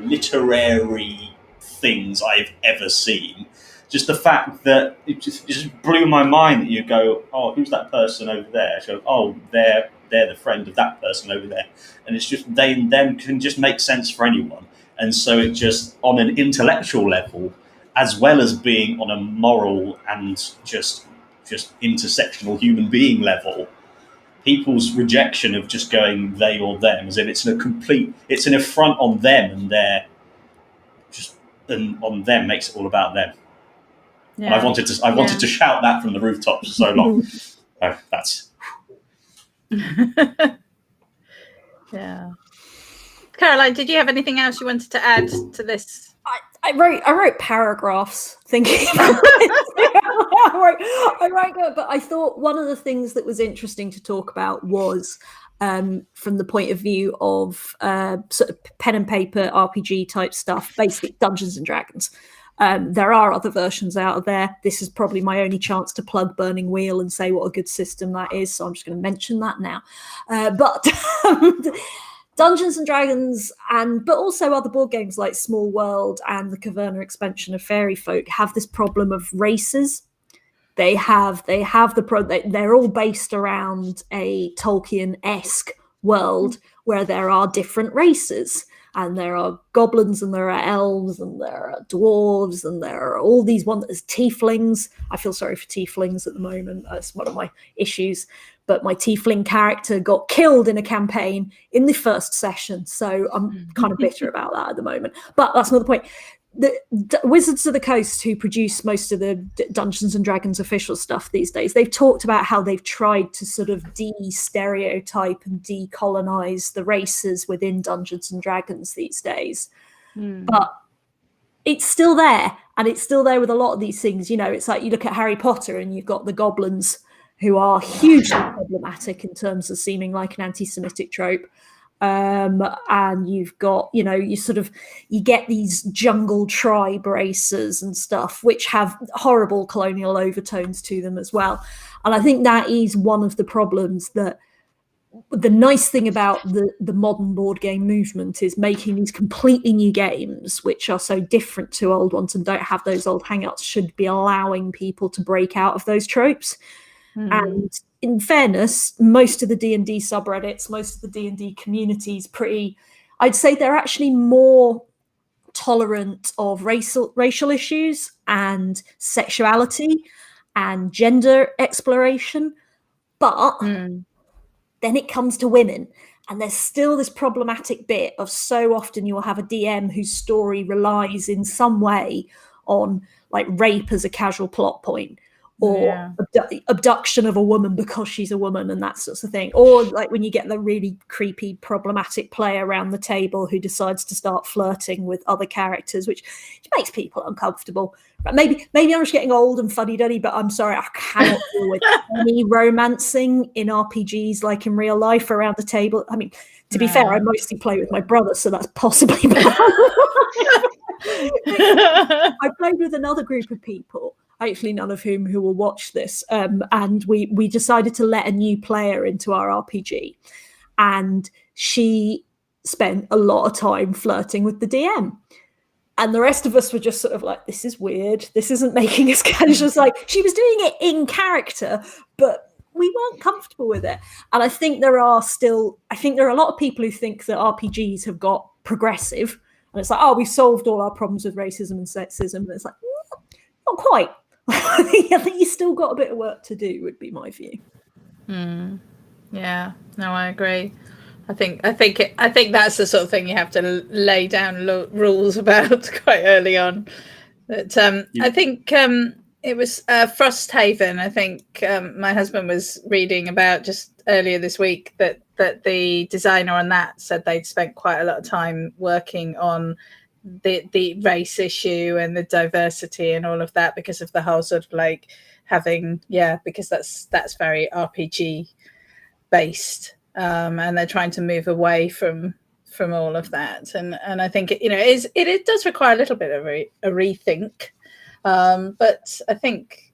Speaker 3: literary things I've ever seen. Just the fact that it just blew my mind that you go, oh, who's that person over there? So, oh, they're the friend of that person over there. And it's just they and them can just make sense for anyone. And so it just, on an intellectual level, as well as being on a moral and just intersectional human being level, people's rejection of just going they or them, as if it's an affront on them, and on them makes it all about them. Yeah. And I wanted to shout that from the rooftops for so long. That's
Speaker 2: yeah. Caroline, did you have anything else you wanted to add to this?
Speaker 1: I wrote paragraphs thinking about it. I wrote, but I thought one of the things that was interesting to talk about was from the point of view of sort of pen and paper RPG type stuff, basically Dungeons and Dragons. There are other versions out there. This is probably my only chance to plug Burning Wheel and say what a good system that is, so I'm just going to mention that now. But Dungeons and Dragons, but also other board games like Small World and the Caverna expansion of Fairy Folk have this problem of races. They're all based around a Tolkien-esque world where there are different races, and there are goblins, and there are elves, and there are dwarves, and there are all these there's tieflings. I feel sorry for tieflings at the moment. That's one of my issues. But my tiefling character got killed in a campaign in the first session, so I'm kind of bitter about that at the moment. But that's not the point. The Wizards of the Coast, who produce most of the Dungeons and Dragons official stuff these days, they've talked about how they've tried to sort of de-stereotype and decolonize the races within Dungeons and Dragons these days. But it's still there, and it's still there with a lot of these things. It's like you look at Harry Potter and you've got the goblins, who are hugely problematic in terms of seeming like an anti-Semitic trope. And you've got, you get these jungle tribe races and stuff, which have horrible colonial overtones to them as well. And I think that is one of the problems that the nice thing about the modern board game movement is making these completely new games, which are so different to old ones and don't have those old hangouts, should be allowing people to break out of those tropes. And in fairness, most of the D&D subreddits, most of the D&D communities, I'd say they're actually more tolerant of racial issues and sexuality and gender exploration. But then it comes to women, and there's still this problematic bit of so often you'll have a DM whose story relies in some way on like rape as a casual plot point, or abduction of a woman because she's a woman, and that sort of thing. Or like when you get the really creepy, problematic player around the table who decides to start flirting with other characters, which makes people uncomfortable. But maybe I'm just getting old and fuddy-duddy, but I'm sorry, I cannot deal with any romancing in RPGs like in real life around the table. I mean, to be fair, I mostly play with my brother, so that's possibly bad. I played with another group of people, actually none of whom who will watch this, and we decided to let a new player into our RPG, and she spent a lot of time flirting with the DM, and the rest of us were just sort of like, this is weird, this isn't making us casual. Like, she was doing it in character, but we weren't comfortable with it. And I think there are a lot of people who think that RPGs have got progressive, and it's like, oh, we've solved all our problems with racism and sexism, and it's like, not quite. I think you still got a bit of work to do, would be my view.
Speaker 2: Yeah, no, I agree. I think that's the sort of thing you have to lay down rules about quite early on. But I think it was Frosthaven. I think my husband was reading about just earlier this week that the designer on that said they'd spent quite a lot of time working on the race issue and the diversity and all of that, because of the whole sort of like having, because that's very RPG based, and they're trying to move away from all of that, and I think it does require a little bit of a rethink, but I think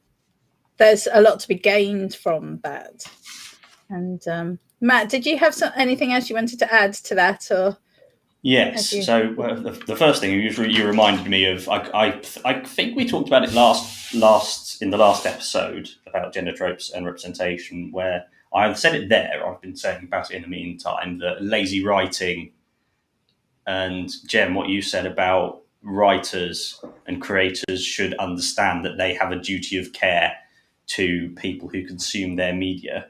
Speaker 2: there's a lot to be gained from that. And Matt, did you have anything else you wanted to add to that, or?
Speaker 3: Yes. So the first thing you reminded me of, I think we talked about it last in the last episode about gender tropes and representation, where I said it there. I've been saying about it in the meantime, that lazy writing, and Jem, what you said about writers and creators should understand that they have a duty of care to people who consume their media,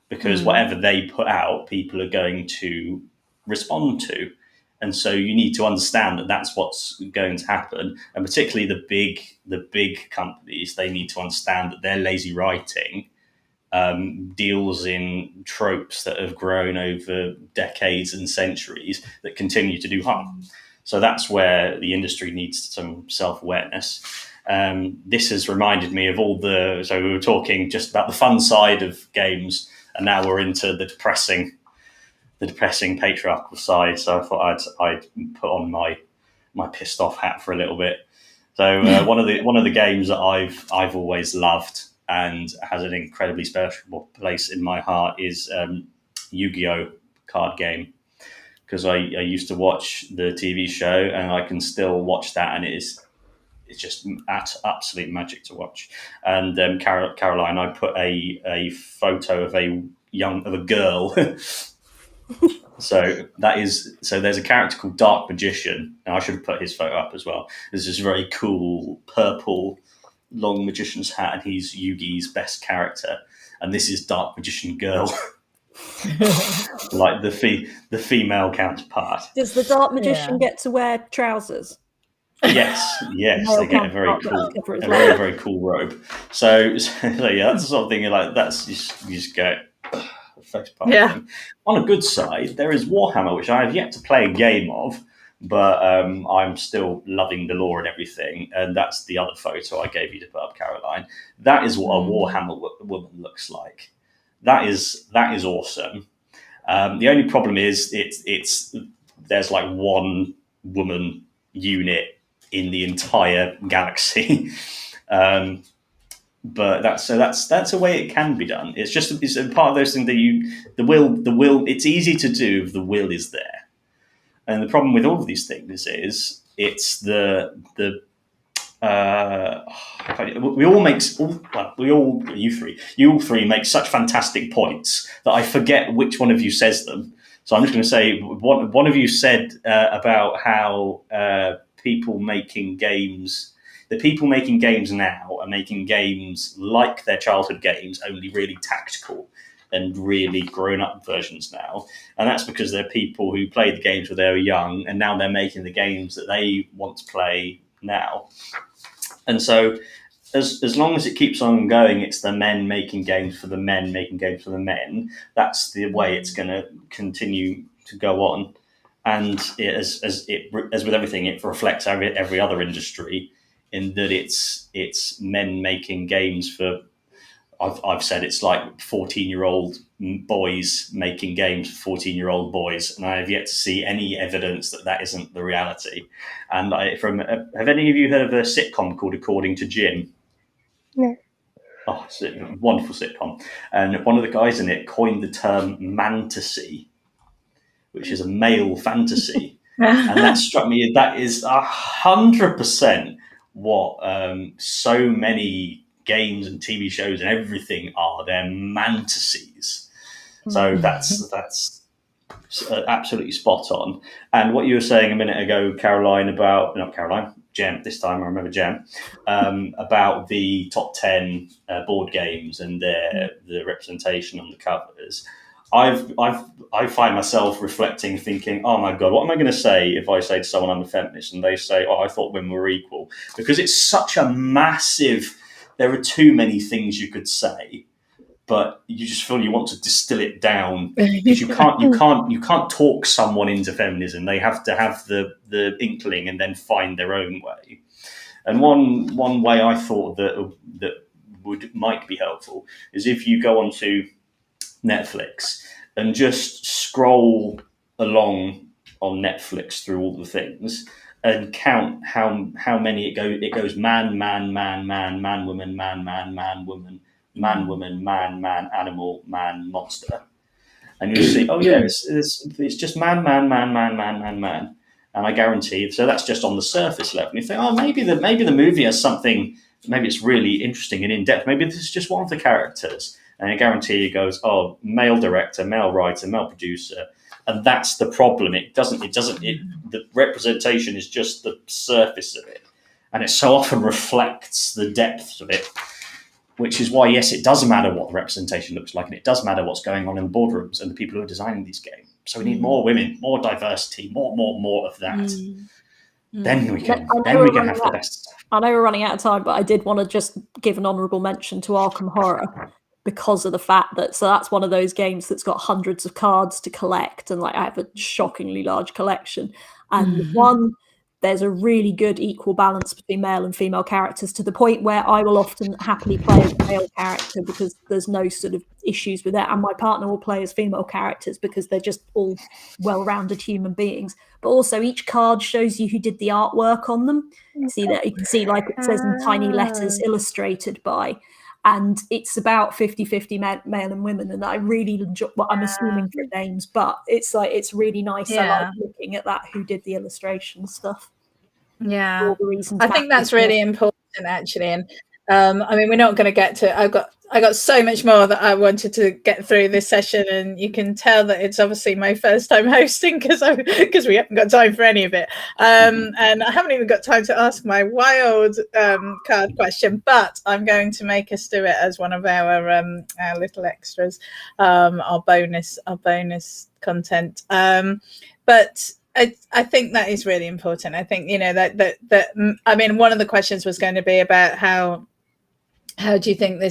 Speaker 3: because whatever they put out, people are going to respond to. And so you need to understand that that's what's going to happen. And particularly the big companies, they need to understand that their lazy writing deals in tropes that have grown over decades and centuries that continue to do harm. So that's where the industry needs some self-awareness. This has reminded me of so we were talking just about the fun side of games, and now we're into the depressing patriarchal side. So I thought I'd put on my pissed off hat for a little bit. So one of the games that I've always loved and has an incredibly special place in my heart is Yu-Gi-Oh card game, because I used to watch the TV show, and I can still watch that, and it's just absolute magic to watch. And Caroline, I put a photo of a girl. So there's a character called Dark Magician. Now I should have put his photo up as well. There's this very cool purple long magician's hat, and he's Yugi's best character. And this is Dark Magician Girl. Like the female counterpart.
Speaker 1: Does the Dark Magician get to wear trousers?
Speaker 3: Yes, they get a very cool robe. So yeah, that's the sort of thing. Like you just go.
Speaker 2: Yeah.
Speaker 3: On a good side, there is Warhammer, which I have yet to play a game of, but I'm still loving the lore and everything. And that's the other photo I gave you to put up, Caroline. That is what a Warhammer woman looks like. That is awesome. The only problem is there's like one woman unit in the entire galaxy. But that's a way it can be done. It's a part of those things that the will. It's easy to do if the will is there. And the problem with all of these things is it's you all three make such fantastic points that I forget which one of you says them. So I'm just going to say one of you said about how people making games. The people making games now are making games like their childhood games, only really tactical and really grown-up versions now. And that's because they're people who played the games when they were young, and now they're making the games that they want to play now. And so as long as it keeps on going, it's the men making games for the men making games for the men. That's the way it's going to continue to go on. And as with everything, it reflects every other industry, in that it's men making games for. I've said it's like 14-year-old boys making games for 14-year-old boys, and I have yet to see any evidence that isn't the reality. And have any of you heard of a sitcom called According to Jim?
Speaker 4: No.
Speaker 3: Oh, it's a wonderful sitcom, and one of the guys in it coined the term mantasy, which is a male fantasy, and that struck me. That is 100% what so many games and TV shows and everything are. They're fantasies. So that's absolutely spot on. And what you were saying a minute ago, Jem, this time I remember Jem, about the top 10 board games and the representation on the covers. I find myself reflecting, thinking, oh my God, what am I going to say if I say to someone I'm a feminist and they say, oh, I thought women were equal? Because it's such a massive, there are too many things you could say, but you just feel you want to distill it down, because you can't talk someone into feminism. They have to have the inkling and then find their own way. And one way I thought that might be helpful is if you go onto Netflix and just scroll along on Netflix through all the things and count how many it goes man, man, man, man, man, woman, man, man, man, woman, man, woman, man, man, animal, man, monster. And you'll see, oh yeah, it's just man, man, man, man, man, man, man. And I guarantee, so that's just on the surface level. And you think, oh, maybe the movie has something, maybe it's really interesting and in-depth. Maybe this is just one of the characters. And I guarantee it goes, oh, male director, male writer, male producer. And that's the problem. The representation is just the surface of it. And it so often reflects the depth of it, which is why, yes, it does matter what the representation looks like. And it does matter what's going on in the boardrooms and the people who are designing these games. So we need more women, more diversity, more of that. Then we can have the best stuff.
Speaker 1: I know we're running out of time, but I did want to just give an honourable mention to Arkham Horror, because of the fact that, so that's one of those games that's got hundreds of cards to collect, and like I have a shockingly large collection. And there's a really good equal balance between male and female characters, to the point where I will often happily play as a male character because there's no sort of issues with that, and my partner will play as female characters because they're just all well-rounded human beings. But also each card shows you who did the artwork on them. See that? You can see like it says in tiny letters, illustrated by. and it's about 50-50 male and women, and I really enjoy. Well, I'm assuming for names, but it's really nice. I like looking at that. Who did the illustration stuff?
Speaker 2: Yeah,
Speaker 1: all the reasons.
Speaker 2: I think that's really important, actually. And I mean, we're not going to get to. I got so much more that I wanted to get through this session, and you can tell that it's obviously my first time hosting because we haven't got time for any of it, and I haven't even got time to ask my wild card question. But I'm going to make us do it as one of our little extras, our bonus content. But I think that is really important. I think, you know, that I mean, one of the questions was going to be about how do you think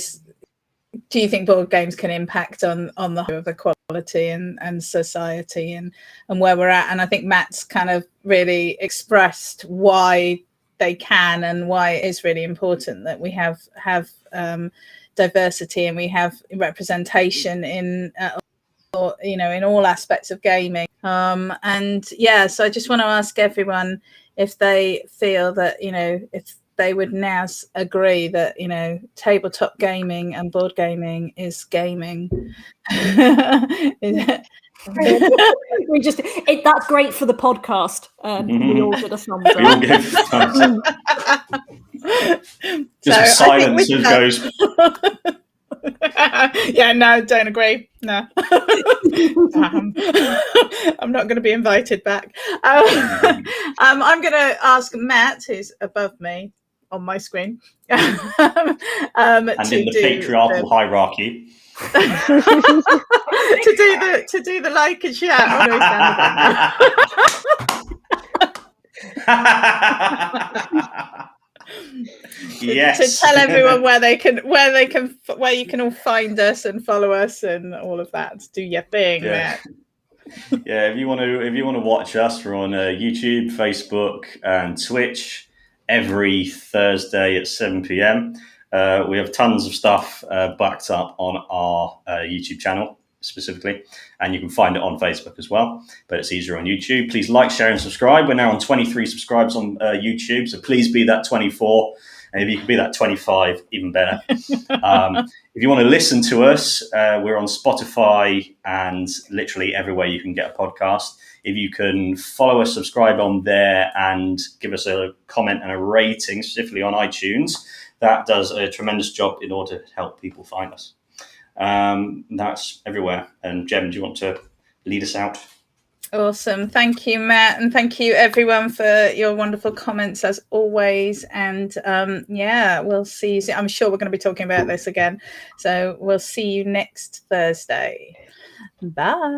Speaker 2: board games can impact on the whole of equality and society and where we're at? And I think Matt's kind of really expressed why they can and why it is really important that we have diversity and we have representation in you know, in all aspects of gaming. And yeah, so I just want to ask everyone if they feel that, you know, if they would now agree that, you know, tabletop gaming and board gaming is gaming.
Speaker 1: That's great for the podcast. We all did a thumbs up.
Speaker 3: We all give thumbs up. Just silence as goes.
Speaker 2: Yeah, no, don't agree. No. I'm not going to be invited back. I'm going to ask Matt, who's above me on my screen, and
Speaker 3: in the patriarchal hierarchy,
Speaker 2: to do the like and share.
Speaker 3: Yes.
Speaker 2: To tell everyone where you can all find us and follow us and all of that. Do your thing, Matt.
Speaker 3: Yeah, if you want to watch us, we're on YouTube, Facebook, and Twitch every Thursday at 7 p.m. We have tons of stuff backed up on our YouTube channel specifically, and you can find it on Facebook as well, but it's easier on YouTube. Please like, share, and subscribe. We're now on 23 subscribers on YouTube, so please be that 24. And if you can be that 25, even better. If you want to listen to us, we're on Spotify and literally everywhere you can get a podcast. If you can follow us, subscribe on there, and give us a comment and a rating, specifically on iTunes, that does a tremendous job in order to help people find us. That's everywhere. And Jem, do you want to lead us out?
Speaker 2: Awesome. Thank you, Matt. And thank you, everyone, for your wonderful comments, as always. And yeah, we'll see you soon. I'm sure we're going to be talking about this again. So we'll see you next Thursday. Bye.